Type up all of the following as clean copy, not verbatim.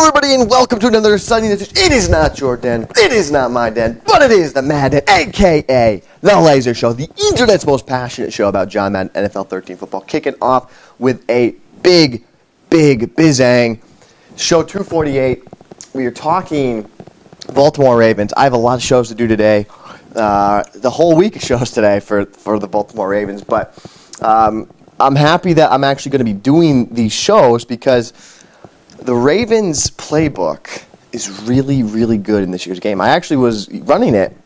Hello everybody and welcome to another Sunday edition. It is not your den, it is not my den, but it is the Madden, a.k.a. The Laser Show, the internet's most passionate show about John Madden NFL 13 football, kicking off with a big bizang. Show 248, we are talking Baltimore Ravens. I have a lot of shows to do today, the whole week of shows today for the Baltimore Ravens, but I'm happy that I'm actually going to be doing these shows because the Ravens playbook is really good in this year's game. I actually was running it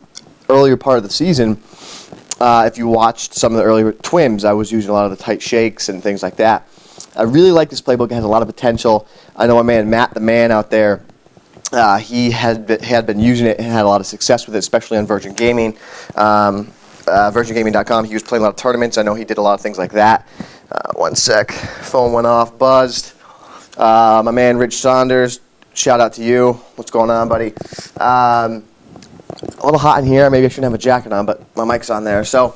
earlier part of the season. If you watched some of the earlier Twims, I was using a lot of the tight shakes and things like that. I really like this playbook. It has a lot of potential. I know my man Matt the Man out there, he had been using it and had a lot of success with it, especially on Virgin Gaming. VirginGaming.com. He was playing a lot of tournaments. I know he did a lot of things like that. One sec. Phone went off. Buzzed. My man Rich Saunders, shout out to you. What's going on, buddy? A little hot in here. Maybe I shouldn't have a jacket on, but my mic's on there. So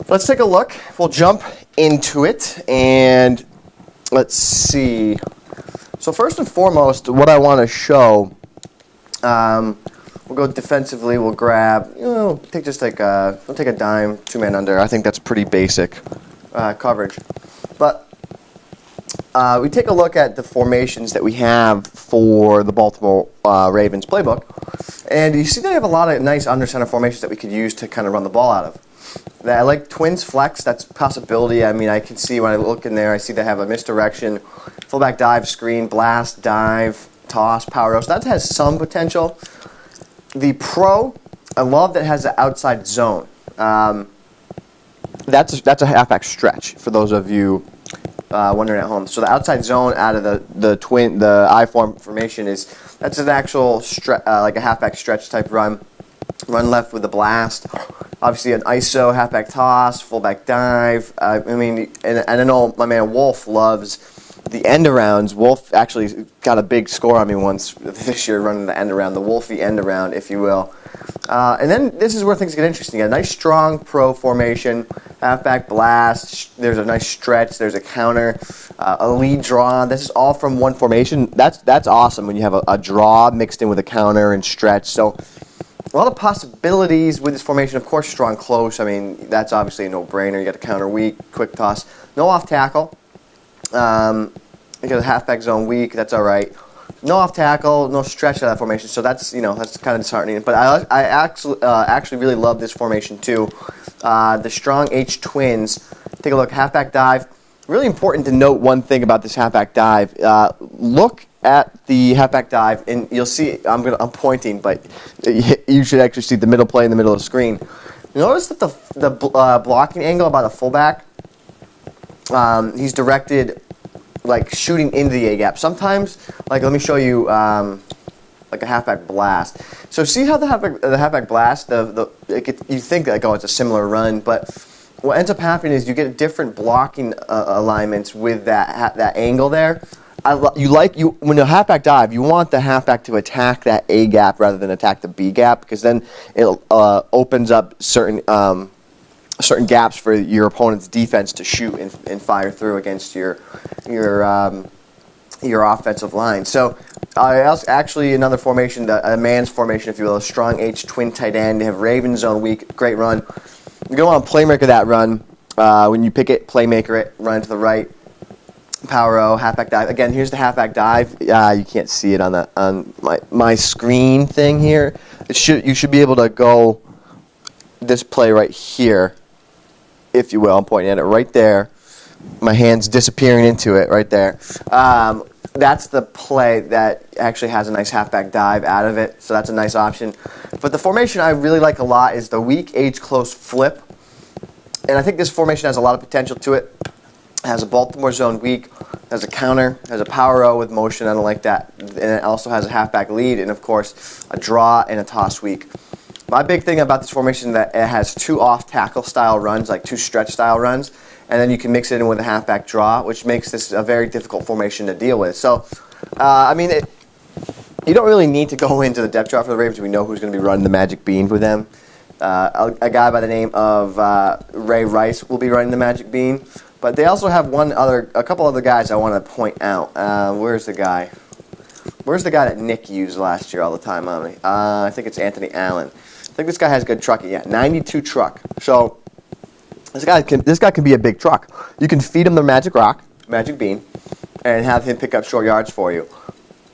let's take a look. We'll jump into it, and let's see. So first and foremost, what I want to show, we'll go defensively. We'll grab, we'll take a dime, two-man under. I think that's pretty basic coverage, but we take a look at the formations that we have for the Baltimore Ravens playbook, and you see they have a lot of nice under center formations that we could use to kind of run the ball out of. I like twins flex. That's a possibility. I mean, I can see when I look in there, I see they have a misdirection, fullback dive, screen, blast, dive, toss, power out. So that has some potential. The pro, I love that it has the outside zone. That's a halfback stretch for those of you wondering at home. So the outside zone out of the I formation that's an actual like a halfback stretch type run. Run left with the blast. Obviously an ISO, halfback toss, fullback dive. I mean, and I know my man Wolf loves the end arounds. Wolf actually got a big score on me once this year running the end around, the Wolfie end around, if you will. And then this is where things get interesting. A nice strong pro formation, halfback blast. There's a nice stretch. There's a counter, a lead draw. This is all from one formation. That's awesome when you have a draw mixed in with a counter and stretch. So a lot of possibilities with this formation. Of course, strong close. I mean, that's obviously a no-brainer. You got a counter weak, quick toss, no off tackle. You got a halfback zone weak. That's all right. No off tackle, no stretch out of that formation, so that's kind of disheartening. But I actually really love this formation too. The strong H twins. Take a look, halfback dive. Really important to note one thing about this halfback dive. Look at the halfback dive, and you'll see. I'm pointing, but you should actually see the middle play in the middle of the screen. Notice that the blocking angle about a fullback. He's directed like shooting into the A gap. Sometimes, like let me show you, like a halfback blast. So see how the halfback blast, you think like, oh, it's a similar run, but what ends up happening is you get different blocking alignments with that angle there. When a halfback dive, you want the halfback to attack that A gap rather than attack the B gap, because then it opens up certain gaps for your opponent's defense to shoot and fire through against your offensive line. So actually another formation, a man's formation, if you will, a strong H twin tight end. They have Ravens zone weak, great run. You're going to want to playmaker that run. When you pick it, playmaker it, run to the right, power O, halfback dive. Again, here's the halfback dive. You can't see it on my screen thing here. You should be able to go this play right here, if you will. I'm pointing at it right there. My hand's disappearing into it right there. That's the play that actually has a nice halfback dive out of it, so that's a nice option. But the formation I really like a lot is the weak H close flip, and I think this formation has a lot of potential to it. It has a Baltimore zone weak, has a counter, has a power O with motion. I don't like that. And it also has a halfback lead, and of course a draw and a toss weak. My big thing about this formation is that it has two off-tackle style runs, like two stretch style runs, and then you can mix it in with a halfback draw, which makes this a very difficult formation to deal with. So, I mean, you don't really need to go into the depth chart for the Ravens. We know who's going to be running the magic bean for them. A guy by the name of Ray Rice will be running the magic bean, but they also have a couple other guys I want to point out. Where's the guy? Where's the guy that Nick used last year all the time on me? I think it's Anthony Allen. I think this guy has good trucking. Yeah, 92 truck. So this guy can be a big truck. You can feed him the magic rock, magic bean, and have him pick up short yards for you.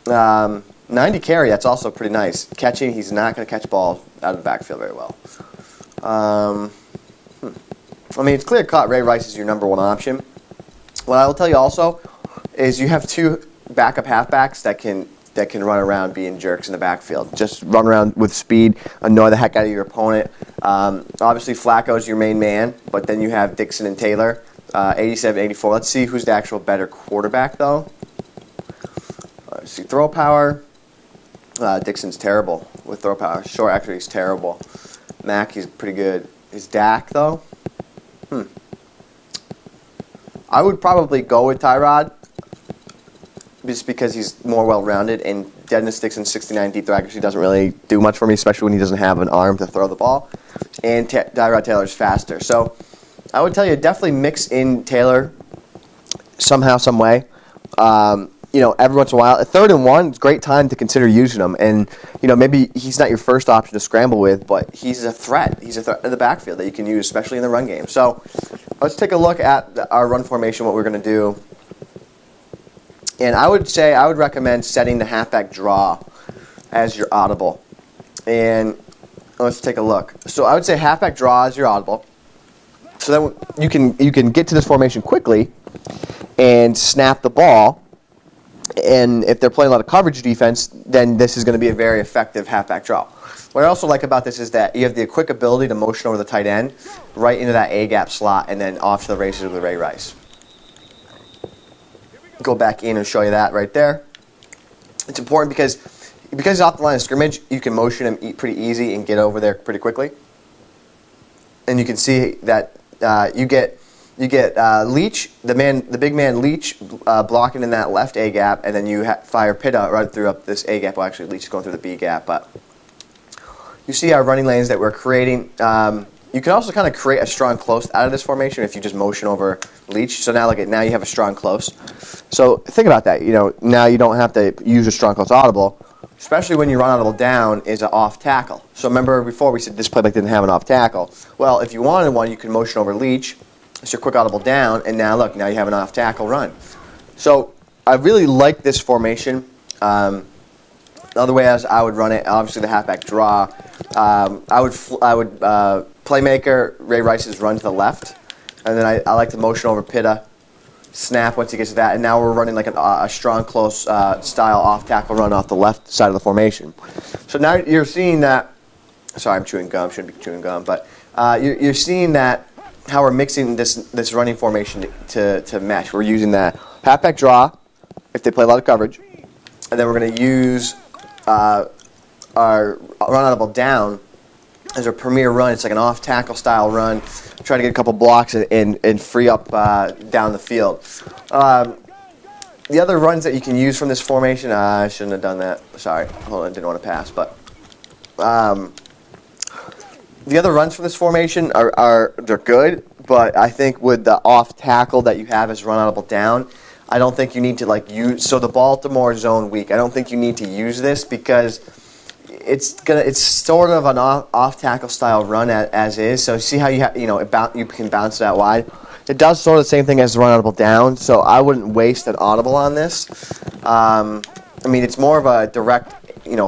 90 carry, that's also pretty nice. Catching, he's not going to catch balls out of the backfield very well. I mean, it's clear cut. Ray Rice is your number one option. What I will tell you also is you have two backup halfbacks that can run around being jerks in the backfield. Just run around with speed, annoy the heck out of your opponent. Obviously, Flacco's your main man, but then you have Dixon and Taylor, 87, 84. Let's see who's the actual better quarterback, though. Let's see, throw power. Dixon's terrible with throw power. Short, actually, he's terrible. Mac, he's pretty good. Is Dak, though? I would probably go with Tyrod just because he's more well-rounded, and Dennis Dixon's 69 deep throw accuracy doesn't really do much for me, especially when he doesn't have an arm to throw the ball. And Tyrod Taylor's faster. So I would tell you, definitely mix in Taylor somehow, some way. Every once in a while. A 3rd and 1, it's a great time to consider using him. And, maybe he's not your first option to scramble with, but he's a threat. He's a threat in the backfield that you can use, especially in the run game. So let's take a look at our run formation, what we're going to do. And I would recommend setting the halfback draw as your audible. And let's take a look. So I would say halfback draw is your audible. So then you can get to this formation quickly and snap the ball. And if they're playing a lot of coverage defense, then this is going to be a very effective halfback draw. What I also like about this is that you have the quick ability to motion over the tight end right into that A-gap slot and then off to the races with Ray Rice. Go back in and show you that right there. It's important because he's off the line of scrimmage, you can motion him pretty easy and get over there pretty quickly. And you can see that you get Leach, the big man Leach, blocking in that left A gap, and then you fire Pitta right through up this A gap. Well, actually, Leach is going through the B gap, but you see our running lanes that we're creating. You can also kind of create a strong close out of this formation if you just motion over Leach. So now now you have a strong close. So think about that. Now you don't have to use a strong close audible, especially when you run audible down is an off tackle. So remember before we said this playbook didn't have an off tackle. Well, if you wanted one, you can motion over Leach. It's your quick audible down, and now look, now you have an off tackle run. So I really like this formation. The other way as I would run it, obviously the halfback draw. I would playmaker Ray Rice's run to the left, and then I like to motion over Pitta, snap once he gets to that, and now we're running like a strong close style off tackle run off the left side of the formation. So now you're seeing that. Sorry, I'm chewing gum. Shouldn't be chewing gum, but you're seeing that. How we're mixing this running formation to mesh. We're using that halfback draw if they play a lot of coverage, and then we're going to use our run audible down as our premier run. It's like an off tackle style run. Try to get a couple blocks and free up down the field. The other runs that you can use from this formation, I shouldn't have done that. Sorry, hold on, didn't want to pass, but. The other runs from this formation they're good, but I think with the off tackle that you have as run audible down, I don't think you need to use. So the Baltimore zone weak, I don't think you need to use this because it's sort of an off tackle style run as is. So see how you can bounce that wide. It does sort of the same thing as the run audible down. So I wouldn't waste an audible on this. It's more of a direct.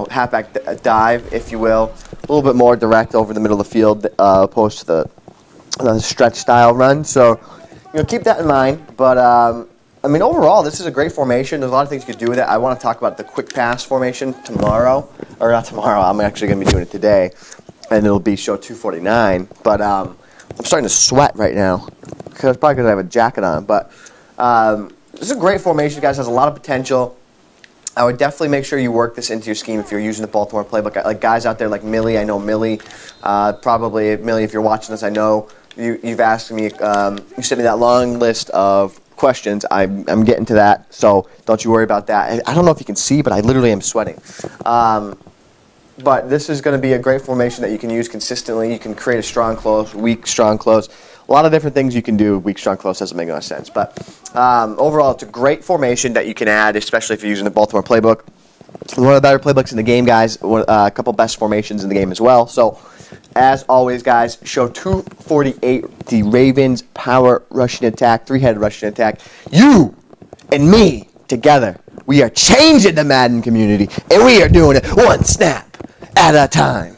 Halfback dive, if you will, a little bit more direct over the middle of the field, opposed to the stretch style run. So, keep that in mind. But overall, this is a great formation. There's a lot of things you could do with it. I want to talk about the quick pass formation tomorrow, or not tomorrow. I'm actually going to be doing it today, and it'll be show 249. But I'm starting to sweat right now because probably because I have a jacket on. But this is a great formation, guys. It has a lot of potential. I would definitely make sure you work this into your scheme if you're using the Baltimore playbook. Like guys out there like Millie, I know Millie, probably Millie, if you're watching this, I know you've asked me, you sent me that long list of questions. I'm getting to that, so don't you worry about that. I don't know if you can see, but I literally am sweating. But this is going to be a great formation that you can use consistently. You can create a strong close, weak strong close. A lot of different things you can do. Weak strong close doesn't make much sense. But overall, it's a great formation that you can add, especially if you're using the Baltimore playbook. one of the better playbooks in the game, guys. A couple best formations in the game as well. So, as always, guys, show 248, the Ravens power rushing attack, three-headed rushing attack. You and me together, we are changing the Madden community, and we are doing it one snap at a time.